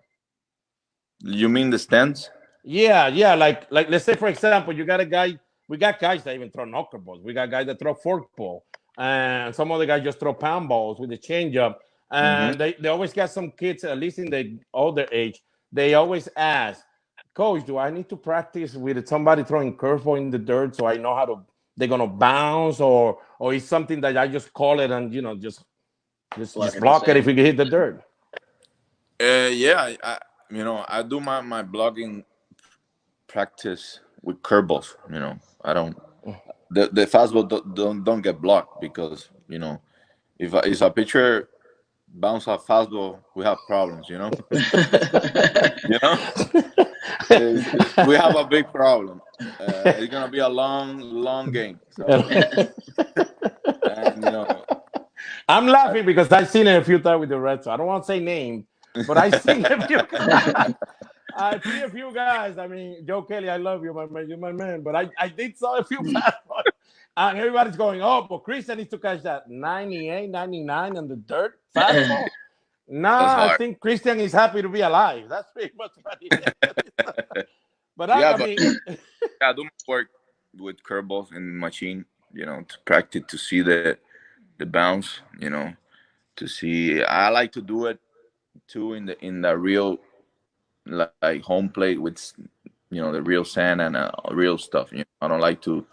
You mean the stands? Yeah, yeah. Like let's say for example, you got a guy. We got guys that even throw knuckleballs. We got guys that throw forkball, and some other guys just throw pound balls with the changeup. Mm-hmm. And they always got some kids, at least in the older age. They always ask, Coach, do I need to practice with somebody throwing curveball in the dirt so I know how to they're gonna bounce, or is something that I just call it and just Block it the block it if same. we hit the dirt. Yeah, I do my blogging practice with curveballs. I don't the fastball don't get blocked because if a pitcher bounce a fastball, we have problems. You know, we have a big problem. It's gonna be a long game. So, and I'm I, laughing because I've seen it a few times with the Red Sox. I don't want to say names, but I've seen a few. I see a few guys. I mean, Joe Kelly, I love you, my man. You're my man. But I did saw a few fastballs, and everybody's going, oh, but Christian needs to catch that 98, 99 on the dirt fastball. that's Nah, I hard. think Christian is happy to be alive. That's pretty much what he is. But Yeah, I but mean, I do my work with curveballs in the machine. To practice to see the bounce. To see. I like to do it too in the real like home plate with the real sand and real stuff. I don't like to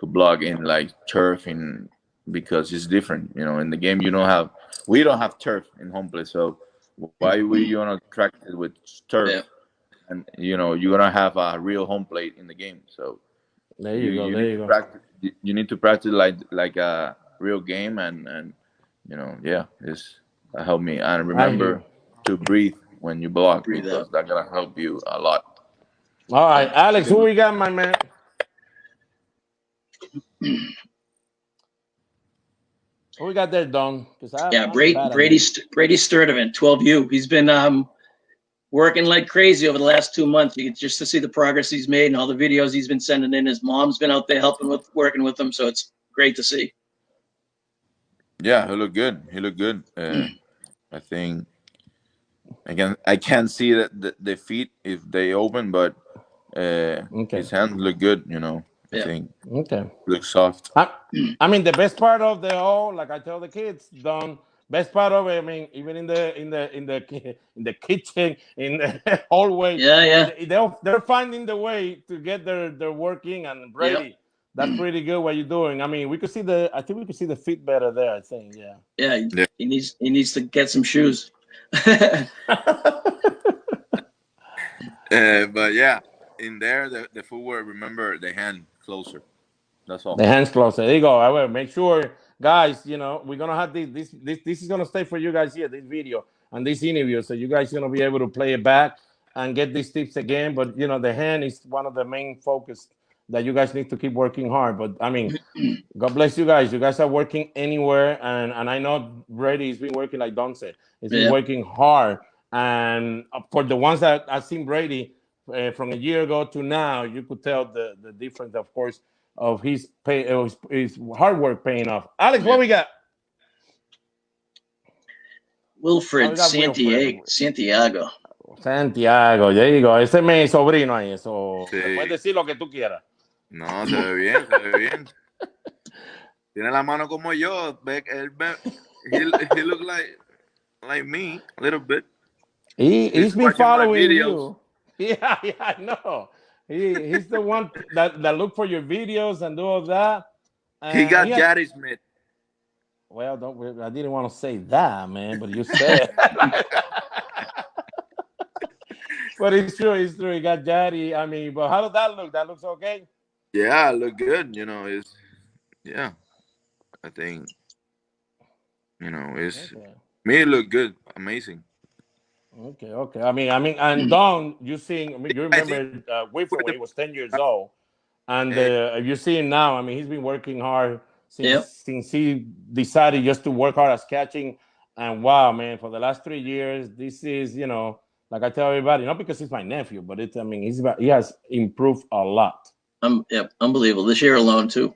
blog in like turf in because it's different. In the game we don't have turf in home plate, so why we gonna practice with turf Yeah. and you're gonna have a real home plate in the game. So there you you go, you there need you to go. practice. You need to practice like a real game and yeah, it's help me and I hear remember you. to breathe when you block Breathe because out. that's gonna help you a lot. All right, Yeah, it's a Alex, good who one. we got, my man? Who we got there, Don? Because Yeah, I'm bad at names. Brady Sturdivant, 12U. He's been working like crazy over the last 2 months. You get just to see the progress he's made and all the videos he's been sending in. His mom's been out there helping with working with him, so it's great to see. Yeah, he looked good. He looked good. I think I can't see the feet if they open, but Okay, his hands look good. I Yeah. think okay. look soft. I, I mean, the best part of the whole, like I tell the kids, Don. Best part of it, I mean, even in the kitchen, in the hallway, Yeah, yeah. they're finding the way to get their working. And Yep. Brady, that's pretty good what you're doing. I mean, we could see I think we could see the feet better there. I think, yeah. Yeah, Yeah. he needs to get some shoes. But yeah, in there the footwear. Remember the hand closer. That's all. The hands closer. There you go. I will make sure, guys. We're gonna have this is gonna stay for you guys here. This video and this interview, so you guys gonna be able to play it back and get these tips again. But the hand is one of the main focus that you guys need to keep working hard. But I mean, God bless you guys. You guys are working anywhere, and I know Brady has been working like Don said. He's been Yeah. working hard, and for the ones that I've seen Brady from a year ago to now, you could tell the difference, of course, of his hard work paying off. Alex, what Yeah. we got? Oh, we Wilfred got Wilfred Santiago. Santiago. There you go. Ese es mi sobrino ahí. Eso, le puedes Sí. decir lo que tú quieras. No, se ve bien, se ve bien. Tiene la mano como yo. He look like me a little bit. He's He's been watching my following videos. you. Yeah, yeah, I know. He's the one that look for your videos and do all that. He And got Jaddy Smith. well, don't I didn't want to say that, man, but you said. But it's true, it's true. He got Jaddy. I mean, but how does that look? That looks okay. Yeah, look good. Yeah. I think it's Okay. me. It look good, amazing. Okay, okay. I mean, and Don, you seeing? I mean, you I think remember Wilfred with when he was 10 years old, and uh, if you see him now, I mean, he's been working hard since Yep. since he decided just to work hard as catching. And wow, man, for the last 3 years, this is like I tell everybody, not because he's my nephew, but it's I mean, he has improved a lot. Unbelievable. This year alone too.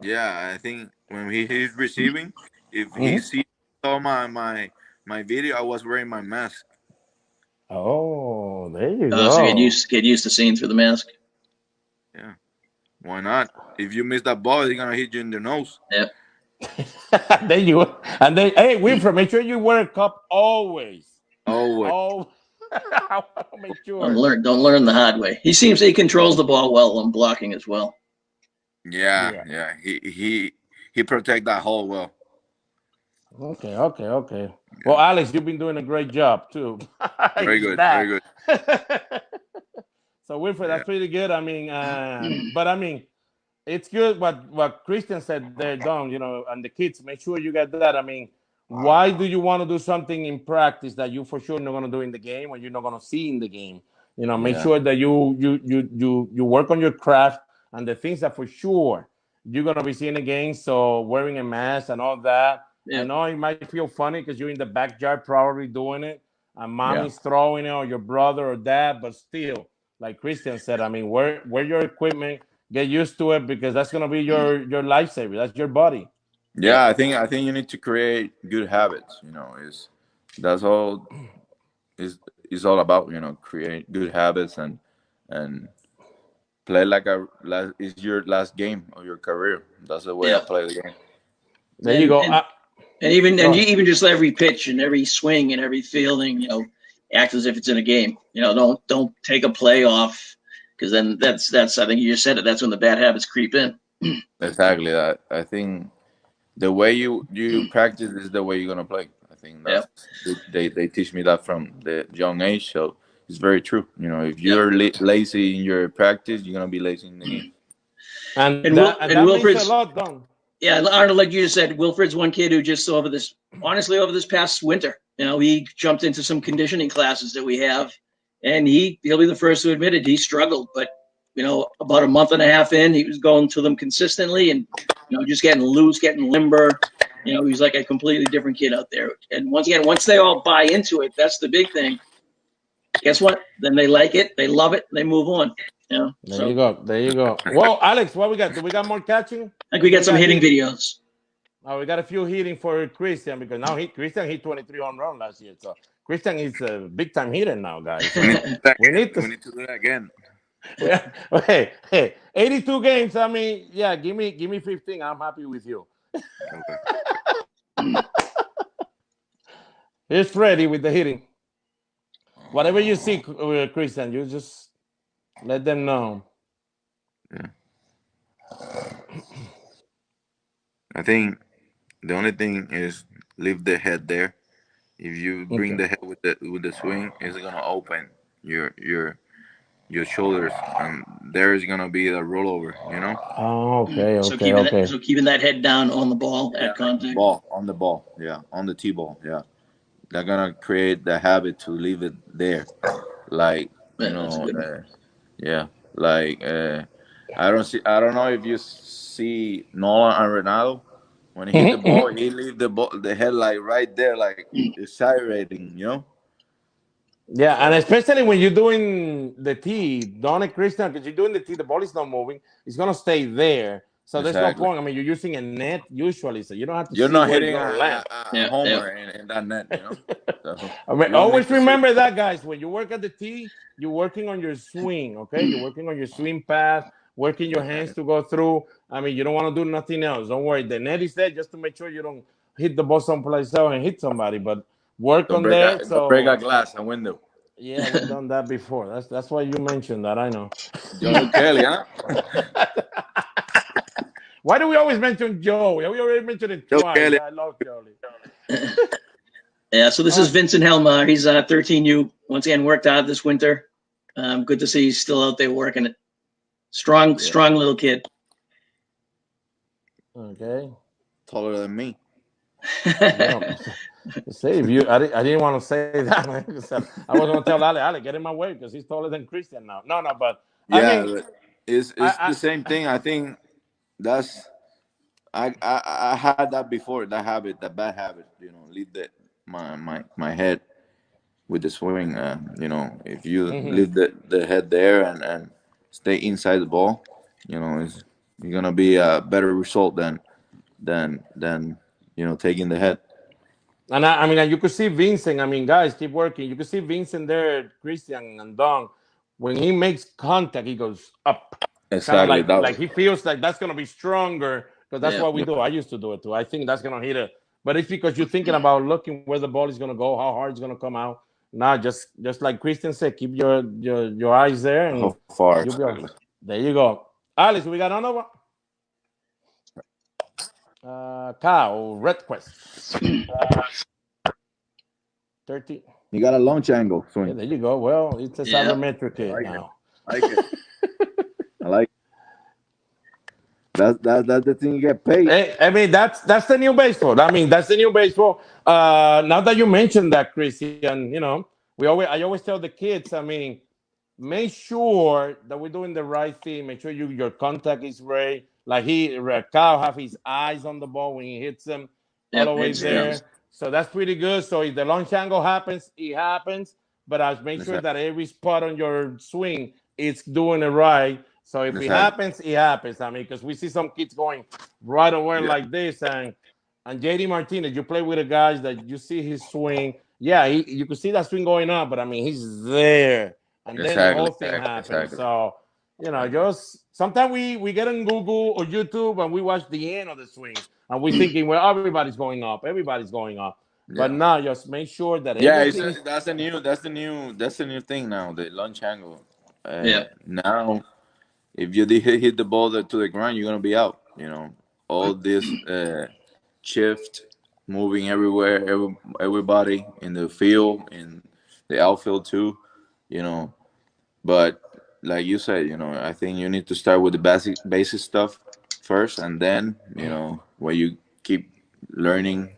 Yeah, I think when he's receiving, if he Mhm. saw my video, I was wearing my mask. Oh, there you So go. get used to seeing through the mask. Yeah, why not? If you miss that ball, it's gonna hit you in the nose. Yeah. Then you and then hey Winfrey, make sure you wear a cup always. Oh, Oh, make sure. Don't learn the hard way. He controls the ball well on blocking as well. yeah, Yeah. yeah. He protect that hole well. Okay. Well, Yeah, Alex, you've been doing a great job too. very His good, very dad. good. So Winfrey, Yeah, that's pretty good. I mean, but I mean, it's good what Christian said there, Don. You know, and the kids, make sure you get that. I mean, why do you want to do something in practice that you for sure not going to do in the game, or you're not going to see in the game? You know, make yeah, sure that you work on your craft and the things that for sure you're going to be seeing the game. So wearing a mask and all that. I Yeah. know it might feel funny because you're in the backyard probably doing it, and yeah, mommy's throwing it, or your brother or dad, but still, like Christian said, I mean, wear your equipment, get used to it because that's gonna be your lifesaver. That's your body. Yep. yeah. I think you need to create good habits. You know, is that's all is all about. You know, create good habits and play like is your last game of your career. That's the way I Yeah. play the game. There you go. Go You ahead. even just every pitch and every swing and every fielding, act as if it's in a game. Don't take a play off, because then that's I think you just said it. That's when the bad habits creep in. Exactly that. I think the way you practice is the way you're gonna play. I think Yeah. they teach me that from the young age, so it's very true. You know, if Yep. you're lazy in your practice, you're gonna be lazy in the game. And that means a Wilfred's, lot, Don. yeah, Arnold, like you just said, Wilfred's one kid who just over this past winter, he jumped into some conditioning classes that we have, and he'll be the first to admit it. He struggled, but about a month and a half in, he was going to them consistently, and just getting loose, getting limber. He's like a completely different kid out there. And once again, once they all buy into it, that's the big thing. Guess what? Then they like it, they love it, they move on. There you So go. There you go. Well, Alex, what we got? Do we got more catching? I think we Because got we some got hitting hitting. videos. We got a few hitting for Christian because now Christian hit 23 home run last year. So Christian is a big time hitter now, guys. We need So to do that we again. need to. We need to do that again. Hey, 82 games. I mean, yeah, give me 15. I'm happy with you. Okay. Here's Freddie with the hitting. Whatever you see, Christian, you just let them know. Yeah. I think the only thing is leave the head there. If you bring Okay. the head with the swing, it's gonna open your shoulders, and there is gonna be a rollover. You know. Oh, okay, So okay, okay. keeping that head down on the ball Yeah, at contact. on the ball. Yeah, on the T-ball. Yeah, they're gonna create the habit to leave it there. Like Yeah, that's a good one. yeah, like I don't see. I don't know if you see Nolan and Ronaldo when he hit the ball, he leave the head like right there, like it's gyrating. You know. Yeah, and So especially when you're doing the tee, don't it, Christian? Because you're doing the tee, the ball is not moving. It's gonna stay there. So there's no exactly, point. I mean, you're using a net usually, so you don't have to you're see not where it's hitting gonna land. a Yeah, yeah. homer in that net. You know. So I mean, you only need always to see. remember that, guys. When you work at the tee, you're working on your swing. Okay, you're working on your swing path, working your hands to go through. I mean, you don't want to do nothing else. Don't worry. The net is there just to make sure you don't hit the ball someplace else and hit somebody. But work on there. Don't break a So glass, a window. yeah, we've done that before. That's why you mentioned that. I know. Joe Kelly, huh? Why do we always mention Joe? We already mentioned it Joe twice. Kelly. I love Jolie. Yeah, so this Uh, is Vincent Helmar. He's 13U. Once again, worked hard this winter. Good to see he's still out there working it. Strong, Yeah, strong little kid. okay. taller than me. Yeah. Say if you, I didn't want to say that. Man, 'cause I was going to tell Ale, get in my way because he's taller than Christian now. No, but I Yeah, mean, but it's the I same thing. I think that's I had that before. That habit, that bad habit. You know, leave my head with the swing. You know, if you mhm. leave the head there and stay inside the ball, you're gonna be a better result than taking the head. And I mean, and you could see Vincent. I mean, guys, keep working. You could see Vincent there, Christian and Don. When he makes contact, he goes up, kind of Exactly. like he feels like that's gonna be stronger because that's Yeah. what we do. I used to do it too. I think that's gonna hit it, but it's because you're thinking about looking where the ball is gonna go, how hard it's gonna come out. Now, just like Christian said, keep your eyes there, and how far you'll be all. exactly. There you go, Alice. We got another one. Kyle, Red Quest, 13. You got a launch angle Yeah, swing. there you go. Well, it's a Yeah. sabermetric kid like now. I like it. I like it. That's the thing you get paid. Hey, I mean, that's the new baseball. I mean, that's the new baseball. Now that you mentioned that, Christian, I always tell the kids. I mean, make sure that we're doing the right thing. Make sure your contact is right. Like Kyle have his eyes on the ball when he hits them all Yep. the way Head screws. there. So that's pretty good. So if the launch angle happens, it happens. But I make sure Exactly. that every spot on your swing it's doing it right. So if it Exactly. happens, it happens. I mean, because we see some kids going right away Yeah. like this, and JD Martinez, you play with the guys that you see his swing. Yeah, you can see that swing going up, but I mean, he's there, and then the Exactly. whole thing happens. Exactly. So just sometimes we get on Google or YouTube and we watch the end of the swing, and we're thinking, well, everybody's going up. But Yeah. now just make sure that Yeah. everything is That's the new thing now. The launch angle. Yeah. Now, if you did hit the ball to the ground, you're gonna be out. All this shift, moving everywhere, everybody in the field, in the outfield too. You know, but like you said, I think you need to start with the basic stuff first, and then where you keep learning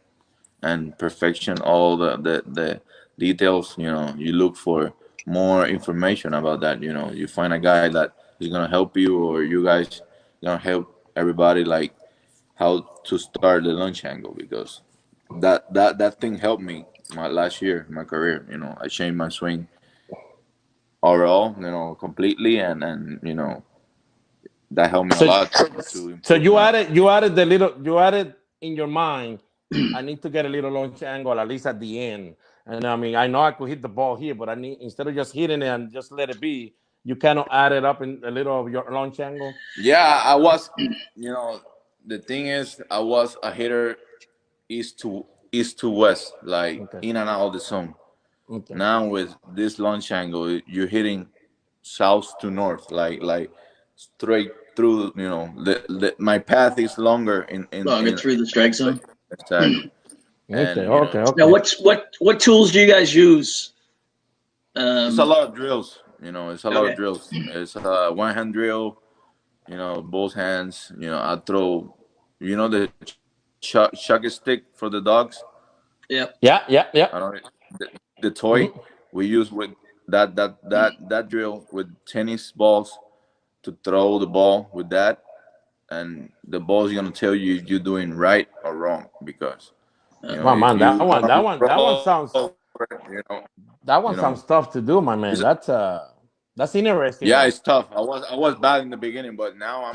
and perfection all the details. You look for more information about that. You find a guy that is gonna help you, or you guys gonna help everybody, like how to start the launch angle, because that thing helped me my last year, my career. I changed my swing overall, completely, and that helped me a so lot to so improve my. you added you added in your mind. I need to get a little launch angle at least at the end. And I mean, I know I could hit the ball here, but I need instead of just hitting it and just let it be, you cannot add it up in a little of your launch angle. Yeah, I was. The thing is, I was a hitter east to west, like Okay. in and out of the zone. Okay. Now with this launch angle, you're hitting south to north, like straight through. My path is longer Longer in through the strike zone. exactly, Okay. and Okay. Now, Okay. what tools do you guys use? it's a lot of drills. It's a lot of Okay. drills. It's a one hand drill. Both hands. I throw. The chuck stick for the dogs. Yep. Yeah. Yeah. I Yeah. don't the toy Mhm. we use with that drill with tennis balls to throw the ball with that, and the ball is gonna tell you if you're doing right or wrong, because Okay. Wow, if man, you gonna that one roll sounds over it, that you one know sounds tough to do, my man. it's, That's interesting yeah, one. it's tough. I was bad in the beginning, but now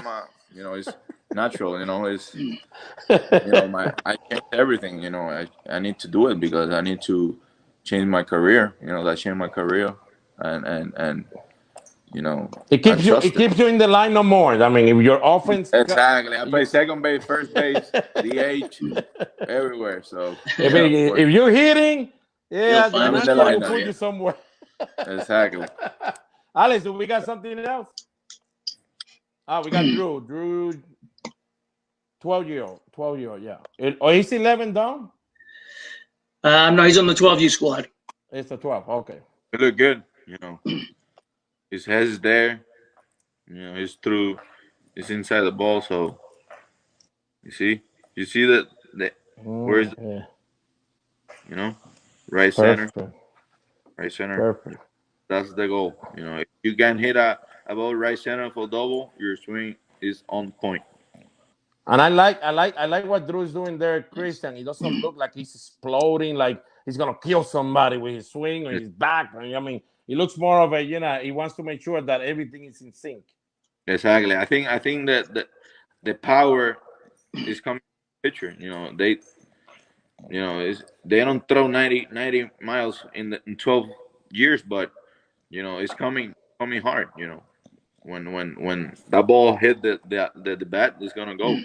it's natural. It's my I changed everything. I need to do it because I need to change my career. That changed my career, and I It trust it. keeps you in the line no more. I mean, if your offense, Exactly. I you, play second base, first base, DH, everywhere. So Yeah. of course, if you're hitting, You'll yeah, the I'm find a in the manager spot will for lineup. put you. you somewhere. Exactly. Alex, do we got something else? We got Drew. 12-year-old, yeah. He's 11 down? No, he's on the 12U squad. It's a 12. Okay. He look good. His head is there. He's through. He's inside the ball. So you see that where is Yeah. you know right center, Perfect. right center. Perfect. That's the goal. If you can hit a ball right center for double, your swing is on point. And I like what Drew's doing there, Christian. He doesn't look like he's exploding, like he's gonna kill somebody with his swing or his back. I mean, It looks more of a, he wants to make sure that everything is in sync. Exactly. I think that the power is coming picture. They don't throw 90 miles in 12 years, but it's coming hard. When that ball hit the bat, it's gonna go.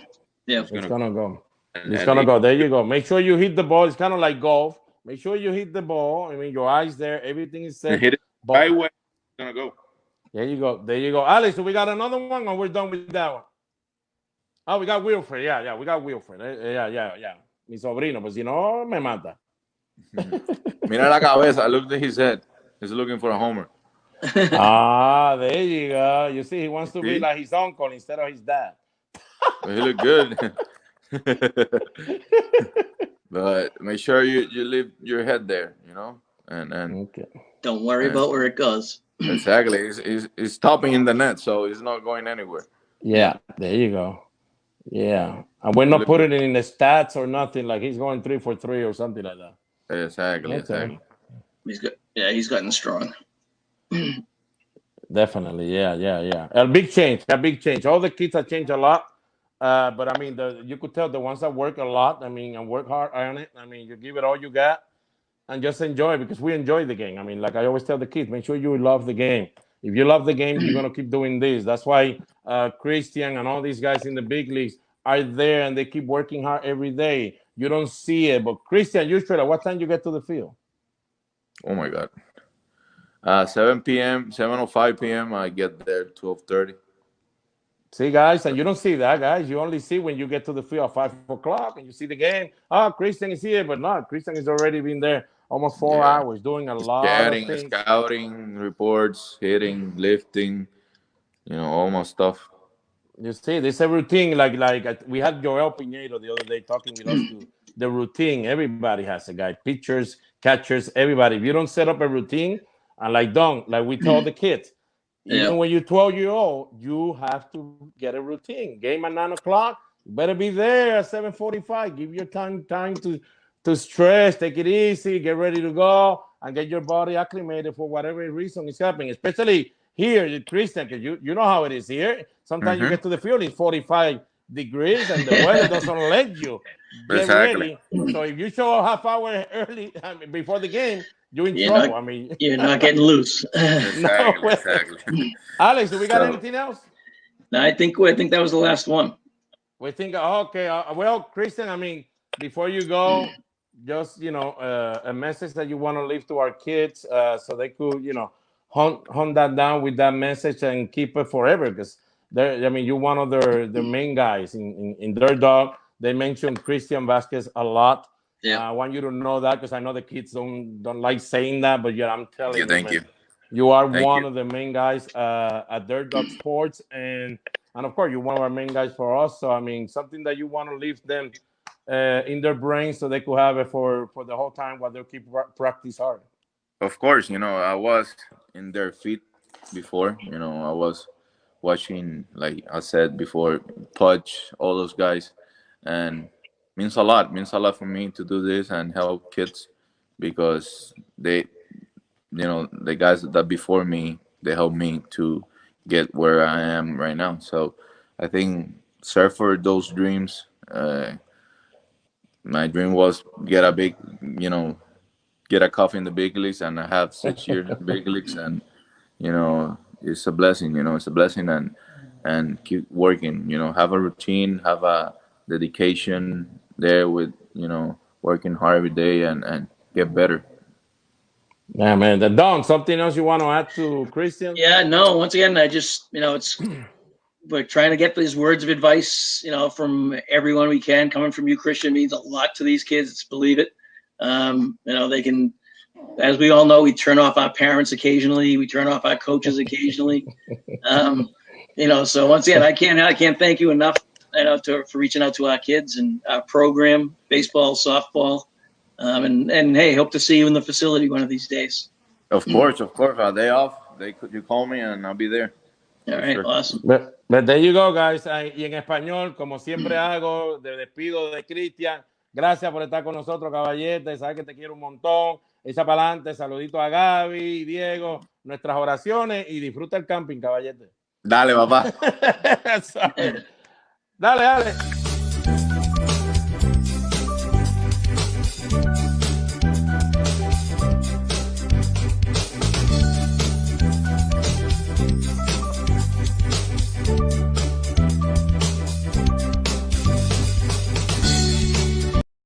Yeah. It's It's gonna gonna go. It's and gonna go. There you go. Make sure you hit the ball. It's kind of like golf. Make sure you hit the ball. I mean, your eyes there. Everything is and set. hit it But right way. It's gonna go. there you go. There you go. Alex, so we got another one, or we're done with that one? Oh, we got Wilfred. Yeah, we got Wilfred. Yeah. Mi sobrino, pues si no, me mata. Mira la cabeza. Look at his head. He's looking for a homer. There you go. You see, he wants to be See? like his uncle instead of his dad. Well, he look good. But make sure you leave your head there, and Okay. Don't worry about where it goes. exactly. It's stopping in the net, so it's not going anywhere. Yeah, there you go. Yeah. And we're not putting it in the stats or nothing, like he's going 3 for 3 or something like that. Exactly. Okay. Exactly. He's good. Yeah, he's gotten strong. Definitely. Yeah. A big change. All the kids have changed a lot. But I mean, you could tell the ones that work a lot, I mean, and work hard on it. I mean, you give it all you got and just enjoy it, because we enjoy the game. I mean, like I always tell the kids, make sure you love the game. If you love the game, you're going to keep doing this. That's why Christian and all these guys in the big leagues are there, and they keep working hard every day. You don't see it. But Christian, usually, what time you get to the field? Oh my God. 7 p.m., 7:05 p.m. I get there 12:30. See, guys, and you don't see that, guys. You only see when you get to the field at 5 o'clock and you see the game. Oh, Christian is here, but no, Christian has already been there almost 4 hours doing a lot of things. Scouting, reports, hitting, lifting, all my stuff. You see, there's a routine. Like we had Joel Pinedo the other day talking with us to the routine. Everybody has a guy, pitchers, catchers, everybody. If you don't set up a routine, and like we told the kids, even when you're 12-year-old, you have to get a routine. Game at 9 o'clock, you better be there at 7:45. Give your time to stretch, take it easy, get ready to go, and get your body acclimated for whatever reason is happening. Especially here, Christian, because you know how it is here. Sometimes you get to the field, it's 45 degrees, and the weather doesn't let you get ready. So if you show up half hour early, before the game, you're in trouble. You're not getting loose. Exactly. Alex, do we got anything else? No, I think that was the last one. We think, okay. Well, Christian, before you go, just a message that you want to leave to our kids, so they could, hunt that down with that message and keep it forever. Because you're one of the main guys in their dog. They mentioned Christian Vazquez a lot. I want you to know that, because I know the kids don't like saying that, but I'm telling you, thank you. You are one of the main guys at Dirt Dog Sports, and of course, you're one of our main guys for us. So something that you want to leave them in their brains, so they could have it for the whole time while they keep practice hard. Of course, I was in their feet before. I was watching, like I said before, Pudge, all those guys, and means a lot for me to do this and help kids, because they, the guys that before me, they helped me to get where I am right now. So I think serve for those dreams. My dream was get a cup in the big leagues, and I have 6 years in the big leagues, and it's a blessing. It's a blessing, and keep working. Have a routine, have a dedication there with working hard every day and get better. Yeah, man. The Don, something else you want to add to Christian? Yeah, no. Once again, I just we're trying to get these words of advice, from everyone we can. Coming from you, Christian, means a lot to these kids. Believe it. They can, as we all know, we turn off our parents occasionally. We turn off our coaches occasionally. So once again, I can't thank you enough, for reaching out to our kids and our program, baseball, softball, and hey, hope to see you in the facility one of these days. Of course. A day off, you call me and I'll be there. All right, sure. Awesome. But there you go, guys. Y en español, como siempre hago, de despido de Cristian, Gracias por estar con nosotros, caballete. Sabes que te quiero un montón. Echa para adelante. Saludito a Gaby, Diego, nuestras oraciones y disfruta el camping, caballete. Dale, papá. Dale, dale.